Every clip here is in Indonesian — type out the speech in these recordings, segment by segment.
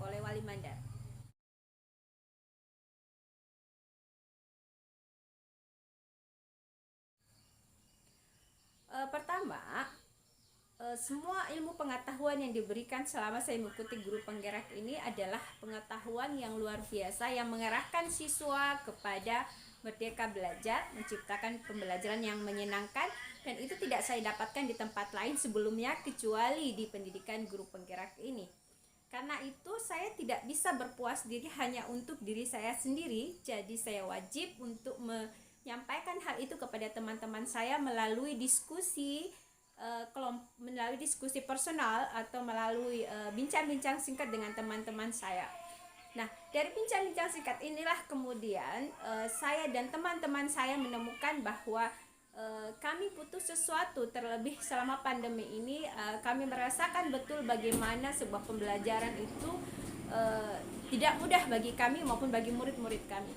oleh Wali Mandar. Pertama, semua ilmu pengetahuan yang diberikan selama saya mengikuti guru penggerak ini adalah pengetahuan yang luar biasa yang mengarahkan siswa kepada merdeka belajar, menciptakan pembelajaran yang menyenangkan, dan itu tidak saya dapatkan di tempat lain sebelumnya kecuali di pendidikan guru penggerak ini. Karena itu saya tidak bisa berpuas diri hanya untuk diri saya sendiri, jadi saya wajib untuk menyampaikan hal itu kepada teman-teman saya melalui diskusi melalui diskusi personal atau melalui bincang-bincang singkat dengan teman-teman saya. Nah, dari bincang-bincang singkat inilah kemudian saya dan teman-teman saya menemukan bahwa kami butuh sesuatu, terlebih selama pandemi ini kami merasakan betul bagaimana sebuah pembelajaran itu tidak mudah bagi kami maupun bagi murid-murid kami.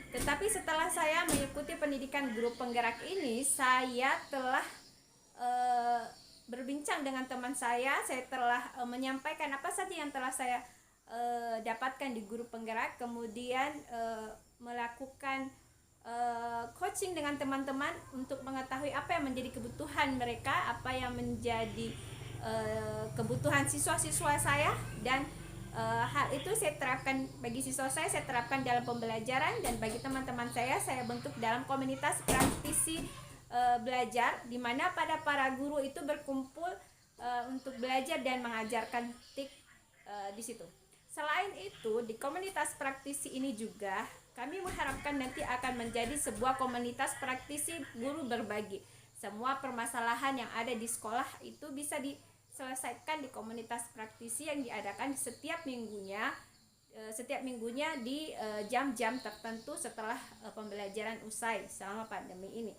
Tetapi setelah saya mengikuti pendidikan guru penggerak ini, saya telah berbincang dengan teman saya telah menyampaikan apa saja yang telah saya dapatkan di guru penggerak, kemudian melakukan coaching dengan teman-teman untuk mengetahui apa yang menjadi kebutuhan mereka, apa yang menjadi kebutuhan siswa-siswa saya, dan hal itu saya terapkan bagi siswa saya terapkan dalam pembelajaran, dan bagi teman-teman saya bentuk dalam komunitas praktisi belajar, di mana para guru itu berkumpul untuk belajar dan mengajarkan TIK di situ. Selain itu, di komunitas praktisi ini juga kami mengharapkan nanti akan menjadi sebuah komunitas praktisi guru berbagi. Semua permasalahan yang ada di sekolah itu bisa diselesaikan di komunitas praktisi yang diadakan setiap minggunya di jam-jam tertentu setelah pembelajaran usai selama pandemi ini.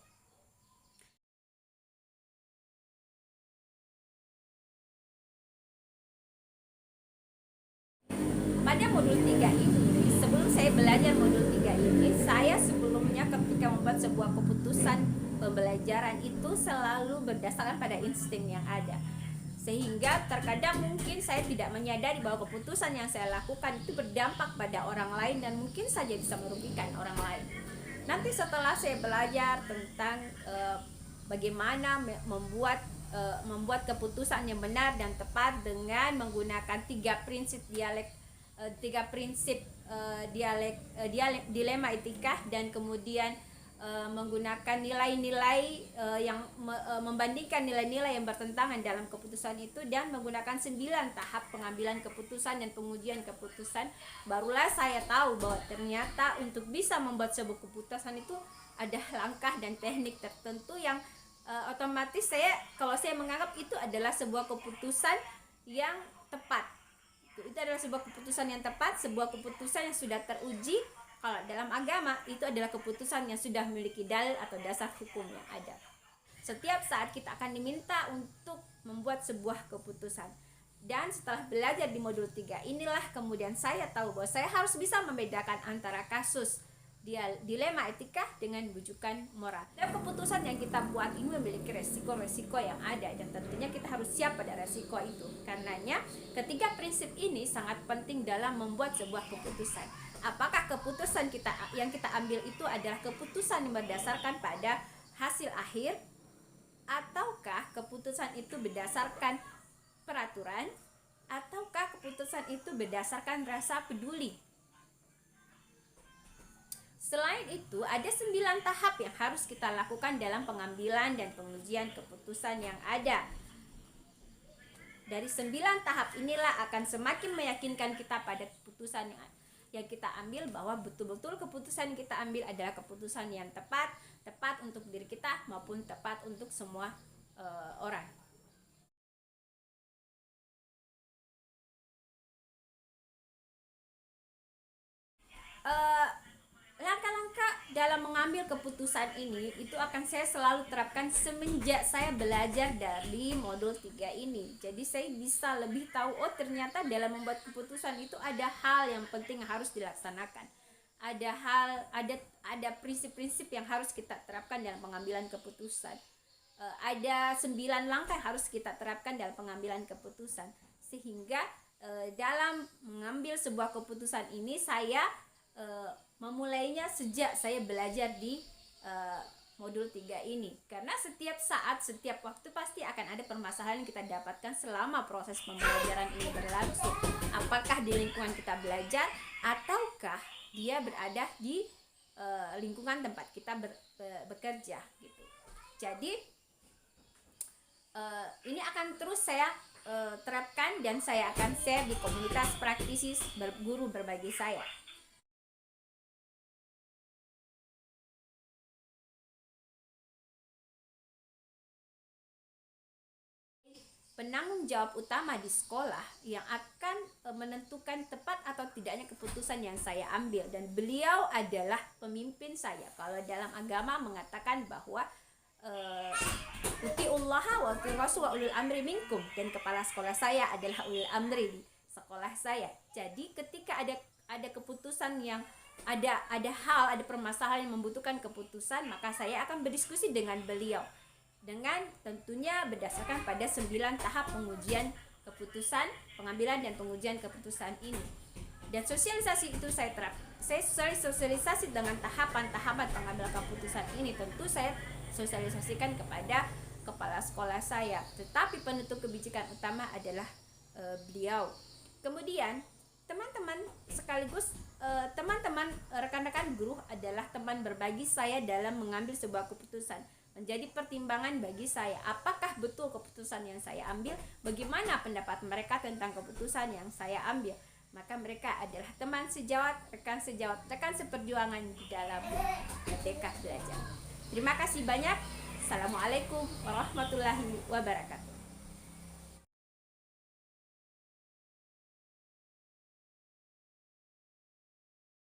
Pada modul 3 ini, sebelum saya belajar modul 3 ini, saya sebelumnya ketika membuat sebuah keputusan pembelajaran itu selalu berdasarkan pada insting yang ada. Sehingga terkadang mungkin saya tidak menyadari bahwa keputusan yang saya lakukan itu berdampak pada orang lain dan mungkin saja bisa merugikan orang lain. Nanti setelah saya belajar tentang bagaimana membuat keputusan yang benar dan tepat dengan menggunakan tiga prinsip dilema etika, dan kemudian menggunakan nilai-nilai yang membandingkan nilai-nilai yang bertentangan dalam keputusan itu, dan menggunakan 9 tahap pengambilan keputusan dan pengujian keputusan, barulah saya tahu bahwa ternyata untuk bisa membuat sebuah keputusan itu ada langkah dan teknik tertentu yang otomatis kalau saya menganggap itu adalah sebuah keputusan yang tepat. Itu adalah sebuah keputusan yang tepat, sebuah keputusan yang sudah teruji. Kalau dalam agama itu adalah keputusan yang sudah memiliki dalil atau dasar hukum yang ada. Setiap saat kita akan diminta untuk membuat sebuah keputusan. Dan setelah belajar di modul 3 inilah kemudian saya tahu bahwa saya harus bisa membedakan antara kasus dilema etika dengan bujukan moral. Dan keputusan yang kita buat ini memiliki resiko-resiko yang ada, dan tentunya kita harus siap pada resiko itu. Karenanya ketiga prinsip ini sangat penting dalam membuat sebuah keputusan. Apakah keputusan yang kita ambil itu adalah keputusan yang berdasarkan pada hasil akhir, ataukah keputusan itu berdasarkan peraturan, ataukah keputusan itu berdasarkan rasa peduli. Selain itu, ada 9 tahap yang harus kita lakukan dalam pengambilan dan pengujian keputusan yang ada. Dari 9 tahap inilah akan semakin meyakinkan kita pada keputusan yang kita ambil, bahwa betul-betul keputusan yang kita ambil adalah keputusan yang tepat untuk diri kita maupun tepat untuk semua orang. Langkah-langkah dalam mengambil keputusan ini itu akan saya selalu terapkan semenjak saya belajar dari modul 3 ini. Jadi saya bisa lebih tahu, oh ternyata dalam membuat keputusan itu ada hal yang penting yang harus dilaksanakan. Ada prinsip-prinsip yang harus kita terapkan dalam pengambilan keputusan. Ada 9 langkah yang harus kita terapkan dalam pengambilan keputusan. Sehingga dalam mengambil sebuah keputusan ini saya memulainya sejak saya belajar di modul 3 ini, karena setiap saat, setiap waktu pasti akan ada permasalahan yang kita dapatkan selama proses pembelajaran ini berlangsung, apakah di lingkungan kita belajar ataukah dia berada di lingkungan tempat kita bekerja gitu. Jadi ini akan terus saya terapkan dan saya akan share di komunitas praktisi guru berbagi saya. Penanggung jawab utama di sekolah yang akan menentukan tepat atau tidaknya keputusan yang saya ambil, dan beliau adalah pemimpin saya. Kalau dalam agama mengatakan bahwa utiullaha wa rasul wa ulul amri minkum, dan kepala sekolah saya adalah ulul amri di sekolah saya. Jadi ketika ada keputusan yang ada hal, ada permasalahan yang membutuhkan keputusan, maka saya akan berdiskusi dengan beliau, dengan tentunya berdasarkan pada 9 tahap pengujian keputusan, pengambilan dan pengujian keputusan ini. Dan sosialisasi itu saya sosialisasi dengan tahapan-tahapan pengambilan keputusan ini tentu saya sosialisasikan kepada kepala sekolah saya, tetapi penutup kebijakan utama adalah beliau. Kemudian teman-teman sekaligus teman-teman rekan-rekan guru adalah teman berbagi saya dalam mengambil sebuah keputusan. Menjadi pertimbangan bagi saya, apakah betul keputusan yang saya ambil, bagaimana pendapat mereka tentang keputusan yang saya ambil. Maka mereka adalah teman sejawat, rekan seperjuangan di dalam Merdeka Belajar. Terima kasih banyak. Assalamualaikum warahmatullahi wabarakatuh.